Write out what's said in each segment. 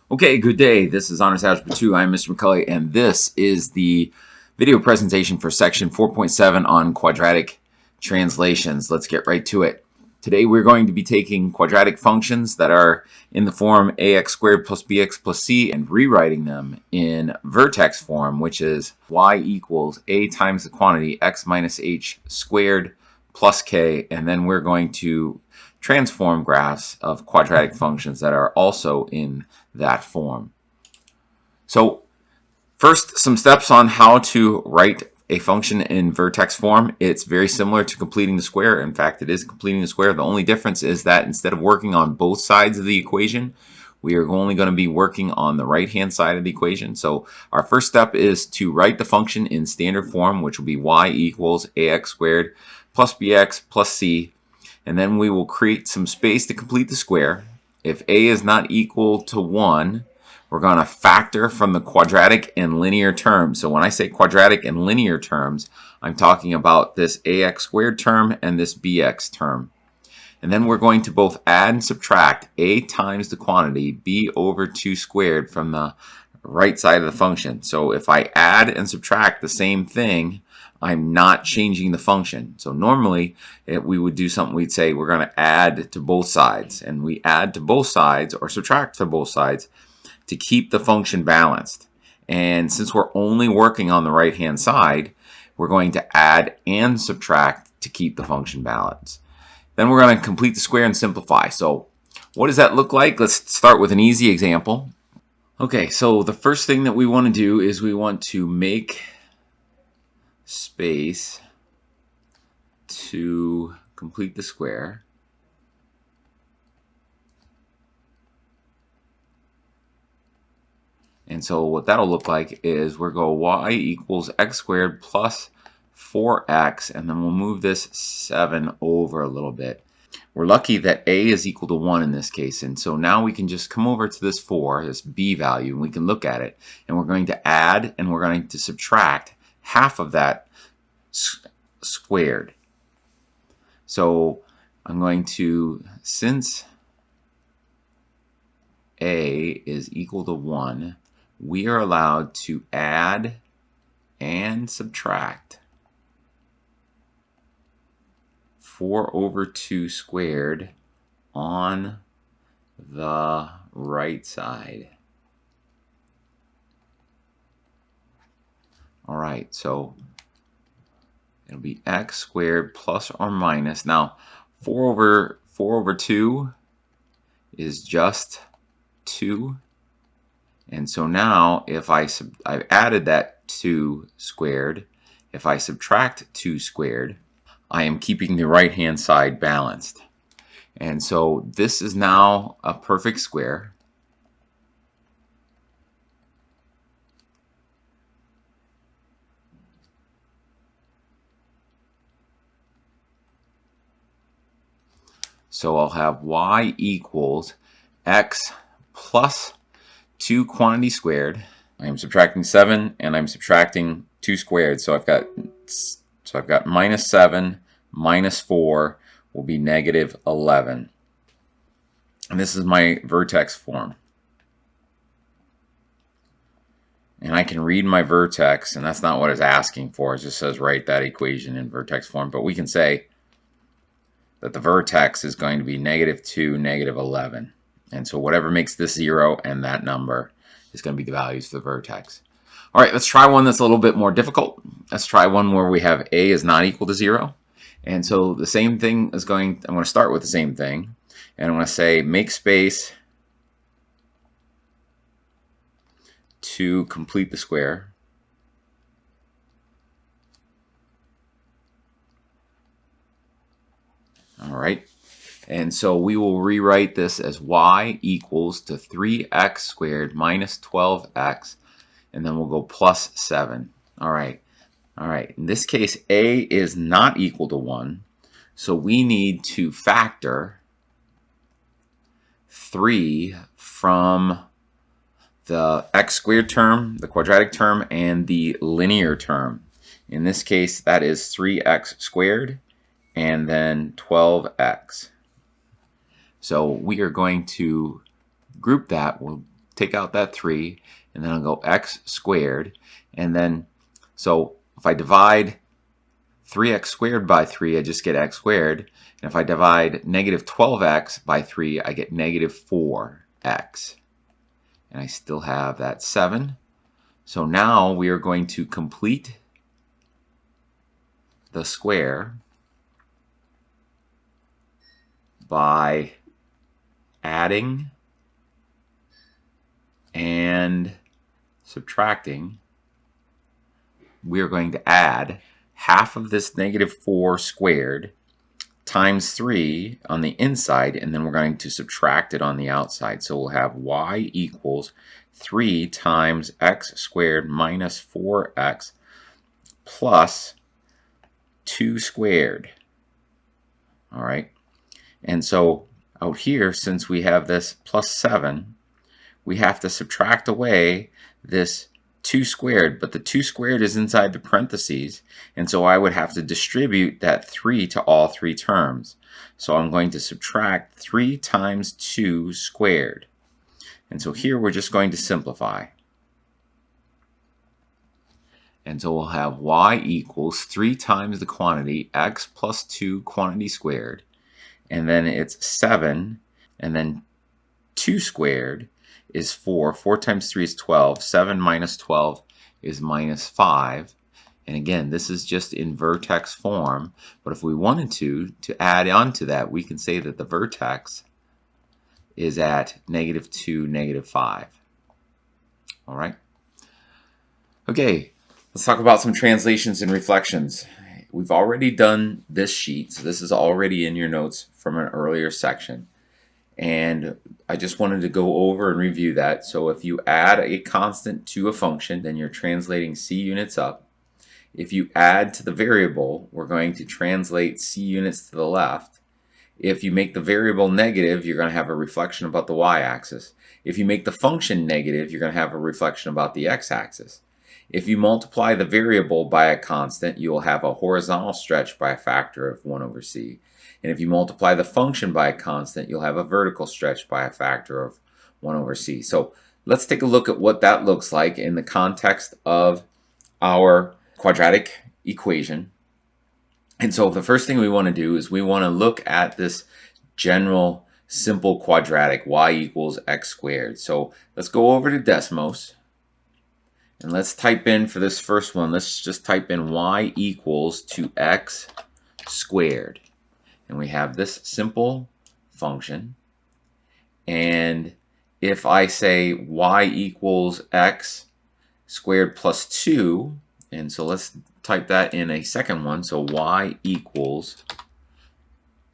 Okay, good day. This is Honors Algebra 2. I'm Mr. McCully, and this is the video presentation for section 4.7 on quadratic translations. Let's get right to it. Today we're going to be taking quadratic functions that are in the form ax squared plus bx plus c and rewriting them in vertex form, which is y equals a times the quantity x minus h squared plus k, and then we're going to transform graphs of quadratic functions that are also in that form. So first, some steps on how to write a function in vertex form. It's very similar to completing the square. In fact, it is completing the square. The only difference is that instead of working on both sides of the equation, we are only going to be working on the right-hand side of the equation. So our first step is to write the function in standard form, which will be y equals ax squared plus bx plus c. And then we will create some space to complete the square. If a is not equal to 1, we're going to factor from the quadratic and linear terms. So when I say quadratic and linear terms, I'm talking about this ax squared term and this bx term. And then we're going to both add and subtract a times the quantity b over 2 squared from the right side of the function. So if I add and subtract the same thing, I'm not changing the function. So normally we would do something, we'd say we're going to add to both sides, and we add to both sides or subtract to both sides to keep the function balanced. And since we're only working on the right hand side, we're going to add and subtract to keep the function balanced. Then we're going to complete the square and simplify. So what does that look like? Let's start with an easy example. Okay, so the first thing that we want to do is we want to make space to complete the square. And so what that'll look like is we'll go y equals x squared plus 4x, and then we'll move this 7 over a little bit. We're lucky that a is equal to 1 in this case, and so now we can just come over to this 4, this b value, and we can look at it, and we're going to add and we're going to subtract half of that squared. So I'm going to, since a is equal to 1, we are allowed to add and subtract 4 over 2 squared on the right side. All right, so it'll be x squared plus or minus. Now, 4 over 2 is just 2. And so now, if I've added that 2 squared, if I subtract 2 squared, I am keeping the right-hand side balanced. And so this is now a perfect square. So I'll have y equals x plus 2 quantity squared. I am subtracting 7 and I'm subtracting 2 squared. So I've got minus 7 minus 4 will be negative 11. And this is my vertex form. And I can read my vertex, and that's not what it's asking for. It just says write that equation in vertex form. But we can say that the vertex is going to be negative 2, negative 11. And so whatever makes this 0 and that number is going to be the values for the vertex. All right, let's try one that's a little bit more difficult. Let's try one where we have a is not equal to 0. And so the same thing is I'm going to start with the same thing. And I'm going to say make space to complete the square. All right. And so we will rewrite this as y equals to 3x squared minus 12x, and then we'll go plus 7. All right. All right. In this case, a is not equal to 1, so we need to factor 3 from the x squared term, the quadratic term, and the linear term. In this case, that is 3x squared and then 12x. So we are going to group that. We'll take out that 3, and then I'll go x squared. And then, so if I divide 3x squared by 3, I just get x squared. And if I divide negative 12x by 3, I get negative 4x. And I still have that 7. So now we are going to complete the square by adding and subtracting. We are going to add half of this negative 4 squared times 3 on the inside, and then we're going to subtract it on the outside. So we'll have y equals 3 times x squared minus 4x plus 2 squared. All right. And so out here, since we have this plus 7, we have to subtract away this 2 squared, but the 2 squared is inside the parentheses, and so I would have to distribute that 3 to all 3 terms. So I'm going to subtract 3 times 2 squared. And so here we're just going to simplify. And so we'll have y equals 3 times the quantity x plus 2 quantity squared, and then it's 7, and then 2 squared is 4. 4 times 3 is 12. 7 minus 12 is minus 5. And again, this is just in vertex form. But if we wanted to add on to that, we can say that the vertex is at negative 2, negative 5. All right. Okay, let's talk about some translations and reflections. We've already done this sheet, so this is already in your notes from an earlier section. And I just wanted to go over and review that. So if you add a constant to a function, then you're translating c units up. If you add to the variable, we're going to translate c units to the left. If you make the variable negative, you're going to have a reflection about the y-axis. If you make the function negative, you're going to have a reflection about the x-axis. If you multiply the variable by a constant, you will have a horizontal stretch by a factor of 1 over c. And if you multiply the function by a constant, you'll have a vertical stretch by a factor of 1 over c. So let's take a look at what that looks like in the context of our quadratic equation. And so the first thing we want to do is we want to look at this general simple quadratic, y equals x squared. So let's go over to Desmos. And let's type in, for this first one, let's just type in y equals to x squared. And we have this simple function. And if I say y equals x squared plus 2, and so let's type that in a second one. So y equals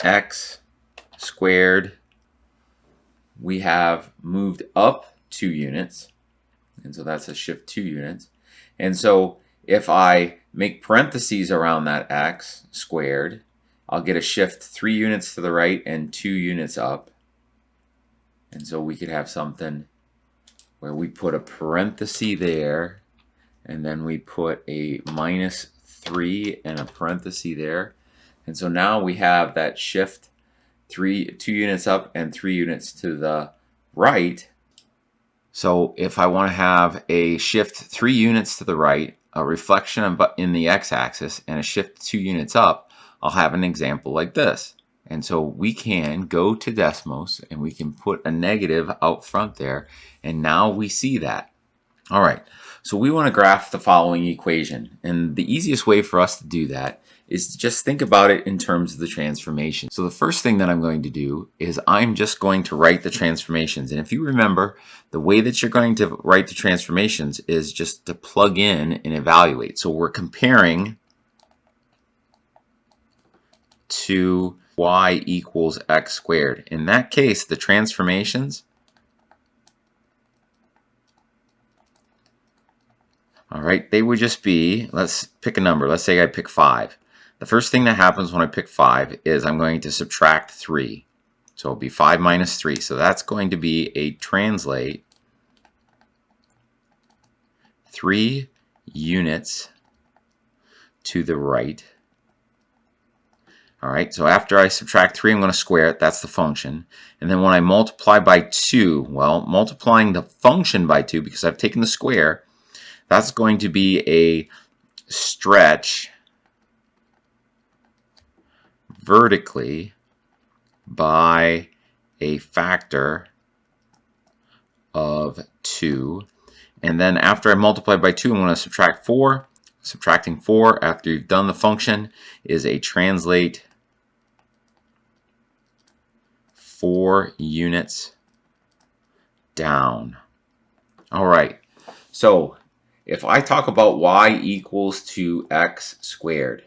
x squared. We have moved up 2 units. And so that's a shift 2 units. And so if I make parentheses around that x squared, I'll get a shift 3 units to the right and 2 units up. And so we could have something where we put a parenthesis there, and then we put a minus 3 and a parenthesis there. And so now we have that shift 2 units up and 3 units to the right. So if I want to have a shift 3 units to the right, a reflection in the x-axis, and a shift 2 units up, I'll have an example like this. And so we can go to Desmos and we can put a negative out front there, and now we see that. All right, so we want to graph the following equation, and the easiest way for us to do that is to just think about it in terms of the transformation. So the first thing that I'm going to do is I'm just going to write the transformations. And if you remember, the way that you're going to write the transformations is just to plug in and evaluate. So we're comparing to y equals x squared. In that case, the transformations, all right, they would just be, let's pick a number. Let's say I pick 5. The first thing that happens when I pick 5 is I'm going to subtract 3. So it'll be 5 minus 3. So that's going to be a translate 3 units to the right. All right, so after I subtract 3, I'm going to square it. That's the function. And then when I multiply by 2, well, multiplying the function by 2, because I've taken the square, that's going to be a stretch vertically by a factor of 2. And then after I multiply by 2, I'm going to subtract 4. Subtracting 4 after you've done the function is a translate 4 units down. All right, so if I talk about y equals to x squared,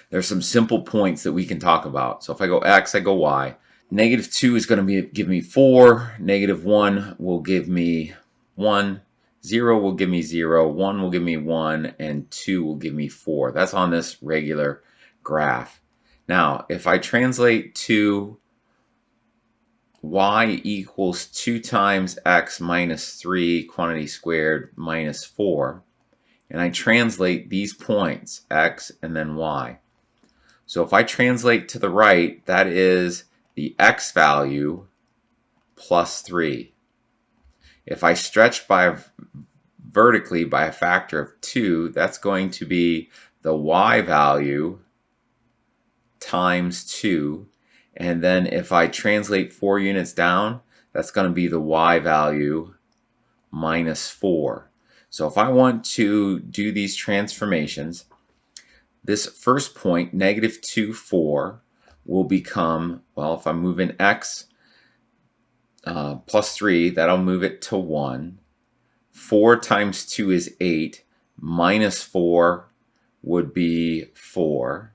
there's some simple points that we can talk about. So if I go x, I go y. Negative 2 is going to give me 4. Negative 1 will give me 1. 0 will give me 0. 1 will give me 1. And 2 will give me 4. That's on this regular graph. Now, if I translate to y equals 2 times x minus 3 quantity squared minus 4, and I translate these points, x and then y. So if I translate to the right, that is the x value plus 3. If I stretch vertically by a factor of 2, that's going to be the y value times 2. And then if I translate 4 units down, that's going to be the y value minus 4. So if I want to do these transformations, this first point, negative 2, 4, will become, well, if I'm moving x plus 3, that'll move it to 1. 4 times 2 is 8. Minus 4 would be 4.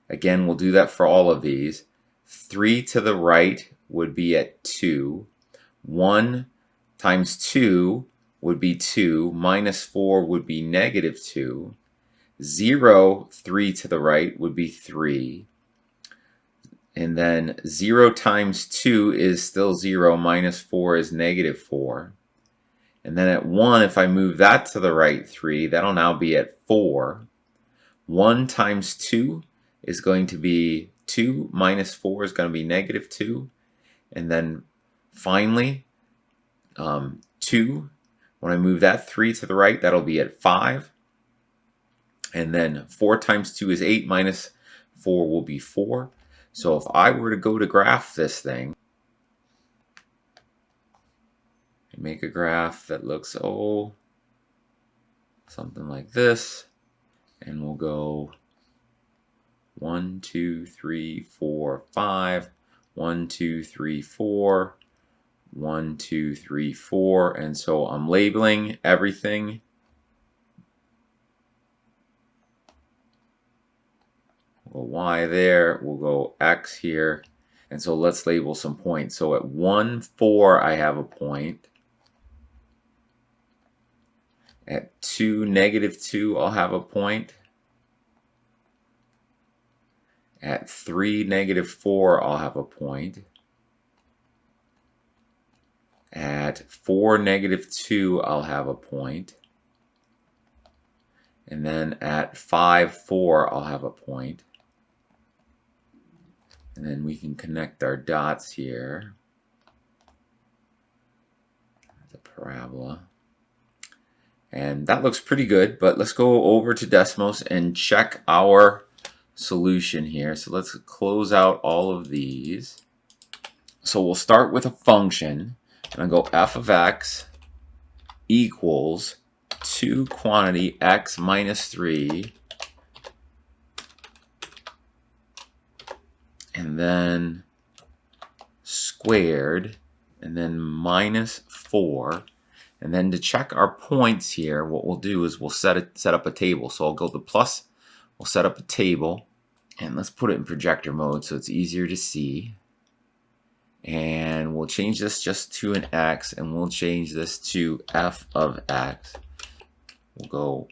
Again, we'll do that for all of these. 3 to the right would be at 2. 1 times 2 would be 2. Minus 4 would be negative 2. 0, 3 to the right would be 3. And then 0 times 2 is still 0. Minus 4 is negative 4. And then at 1, if I move that to the right 3, that'll now be at 4. 1 times 2 is going to be 2. Minus 4 is going to be negative 2. And then finally, 2, when I move that 3 to the right, that'll be at 5. And then 4 times 2 is 8. Minus 4 will be 4. So if I were to go to graph this thing, and make a graph that looks, something like this, and we'll go 1, 2, 3, 4, 5, 1, 2, 3, 4, 1, 2, 3, 4, and so I'm labeling everything. We'll go y there, we'll go x here, and so let's label some points. So at 1, 4, I have a point. At 2, negative 2, I'll have a point. At 3, negative 4, I'll have a point. At 4, negative 2, I'll have a point. And then at 5, 4, I'll have a point. And then we can connect our dots here. The parabola. And that looks pretty good, but let's go over to Desmos and check our solution here. So let's close out all of these. So we'll start with a function, and I'll go f of x equals 2 quantity x minus 3, and then squared, and then minus 4. And then to check our points here, what we'll do is we'll set up a table. So I'll go to plus, we'll set up a table, and let's put it in projector mode so it's easier to see. And we'll change this just to an x, and we'll change this to f of x. We'll go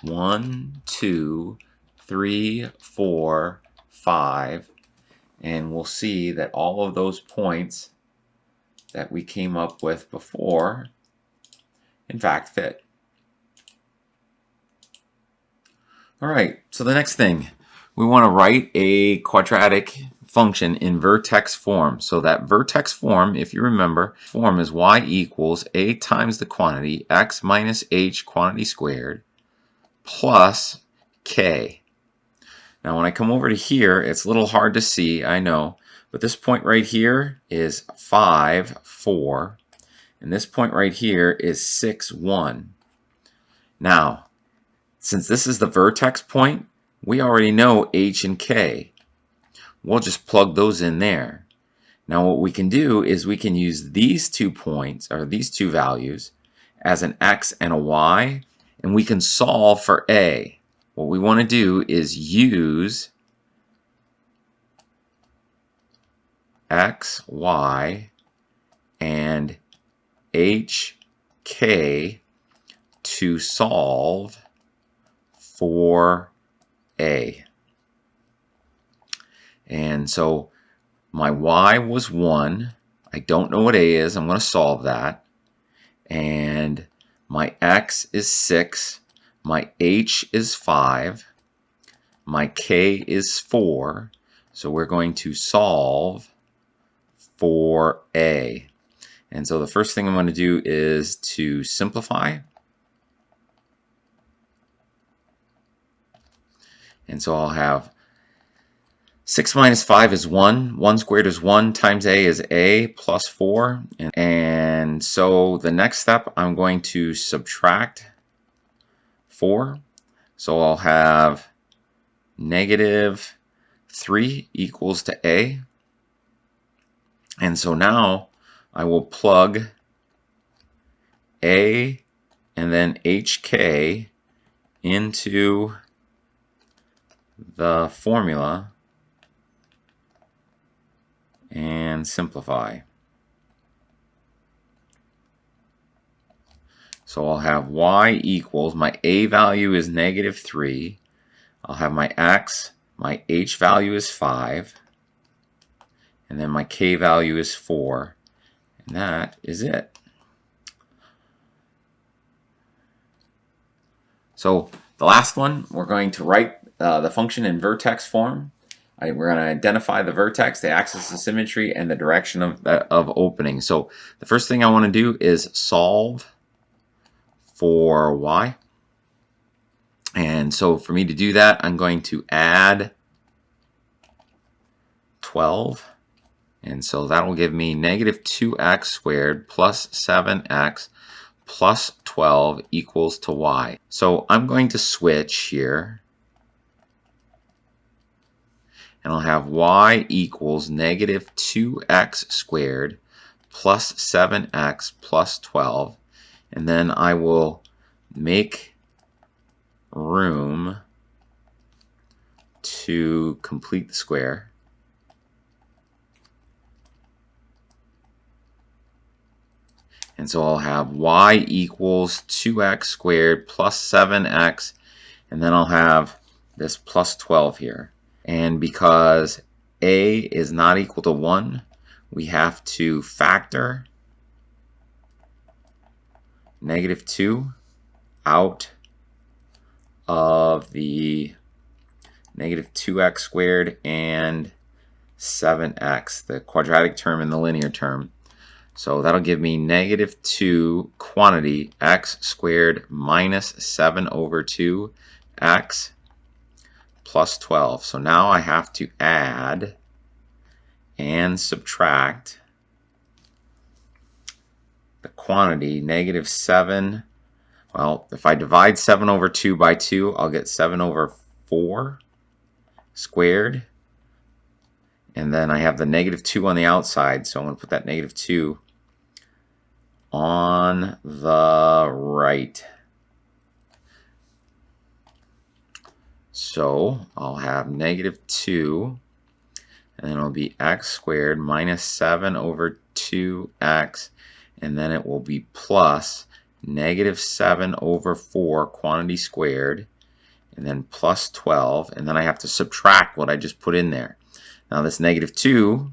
1, 2, 3, 4, 5, and we'll see that all of those points that we came up with before in fact fit. All right, so the next thing, we want to write a quadratic function in vertex form. So that vertex form, if you remember, form is y equals a times the quantity x minus h quantity squared plus k. Now when I come over to here, it's a little hard to see, I know, but this point right here is 5, 4, and this point right here is 6, 1. Now, since this is the vertex point, we already know h and k. We'll just plug those in there. Now what we can do is we can use these 2 points, or these 2 values, as an x and a y, and we can solve for a. What we want to do is use x, y, and h, k to solve for a. And so my y was 1. I don't know what a is. I'm going to solve that. And my x is 6. My h is 5. My k is 4. So we're going to solve for a. And so the first thing I'm going to do is to simplify. And so I'll have 6 minus 5 is 1. 1 squared is 1 times a is a plus 4. And so the next step, I'm going to subtract 4. So I'll have negative 3 equals to a. And so now I will plug a and then hk into the formula and simplify. So I'll have y equals, my a value is negative 3. I'll have my x, my h value is 5. And then my k value is 4. And that is it. So the last one, we're going to write the function in vertex form. We're going to identify the vertex, the axis of symmetry, and the direction of opening. So the first thing I want to do is solve for y. And so for me to do that, I'm going to add 12. And so that will give me negative 2x squared plus 7x plus 12 equals to y. So I'm going to switch here. And I'll have y equals negative 2x squared plus 7x plus 12. And then I will make room to complete the square. And so I'll have y equals 2x squared plus 7x, and then I'll have this plus 12 here. And because a is not equal to 1, we have to factor negative 2 out of the negative 2x squared and 7x, the quadratic term and the linear term. So that'll give me negative 2 quantity x squared minus 7 over 2 x plus 12. So now I have to add and subtract the quantity negative 7. Well, if I divide 7 over 2 by 2, I'll get 7 over 4 squared. And then I have the negative 2 on the outside, so I'm going to put that negative 2 on the right. So I'll have negative 2, and then it'll be x squared minus 7 over 2x, and then it will be plus negative 7 over 4 quantity squared, and then plus 12, and then I have to subtract what I just put in there. Now this negative 2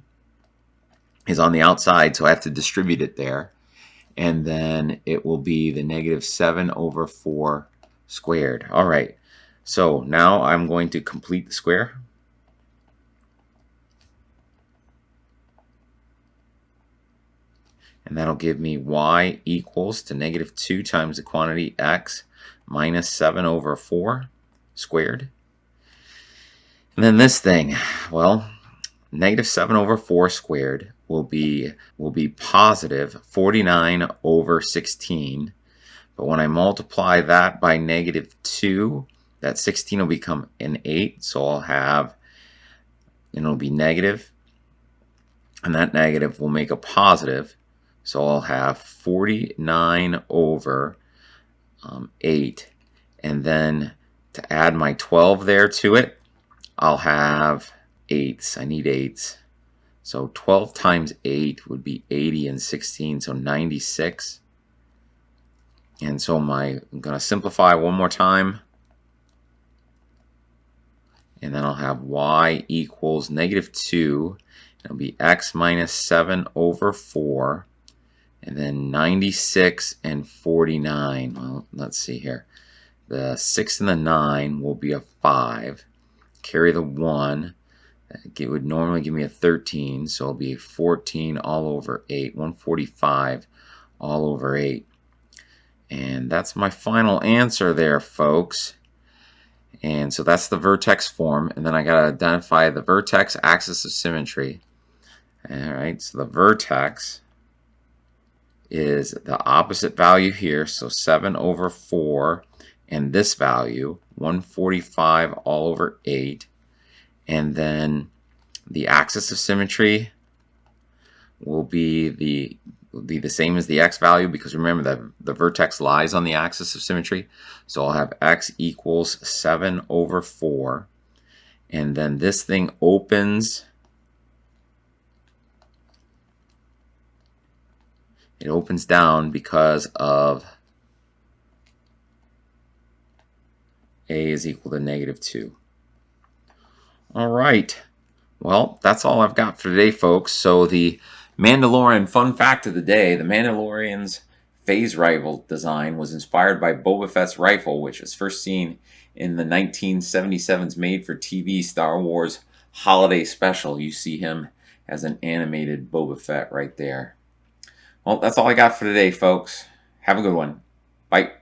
is on the outside, so I have to distribute it there. And then it will be the negative 7 over 4 squared. All right, So now I'm going to complete the square. And that'll give me y equals to negative 2 times the quantity x minus 7 over 4 squared. And then this thing, well, negative 7 over 4 squared will be positive 49 over 16. But when I multiply that by negative 2, that 16 will become an 8. So I'll have, and it'll be negative, and that negative will make a positive. So I'll have 49 over 8. And then to add my 12 there to it, I'll have 8s. I need 8s. So 12 times 8 would be 80 and 16, so 96. And so I'm going to simplify one more time. And then I'll have y equals negative 2. It'll be x minus 7 over 4. And then 96 and 49. Well, let's see here. The 6 and the 9 will be a 5. Carry the 1. It would normally give me a 13. So it'll be 14 all over 8. 145 all over 8. And that's my final answer there, folks. And so that's the vertex form. And then I got to identify the vertex axis of symmetry. All right, so the vertex is the opposite value here, so 7 over 4, and this value, 145 all over 8. And then the axis of symmetry will be the same as the x value, because remember that the vertex lies on the axis of symmetry. So I'll have x equals 7 over 4. And then this thing opens. It opens down because of a is equal to negative 2. All right. Well, that's all I've got for today, folks. So the Mandalorian fun fact of the day, the Mandalorian's phase rifle design was inspired by Boba Fett's rifle, which was first seen in the 1977's made-for-TV Star Wars holiday special. You see him as an animated Boba Fett right there. Well, that's all I got for today, folks. Have a good one. Bye.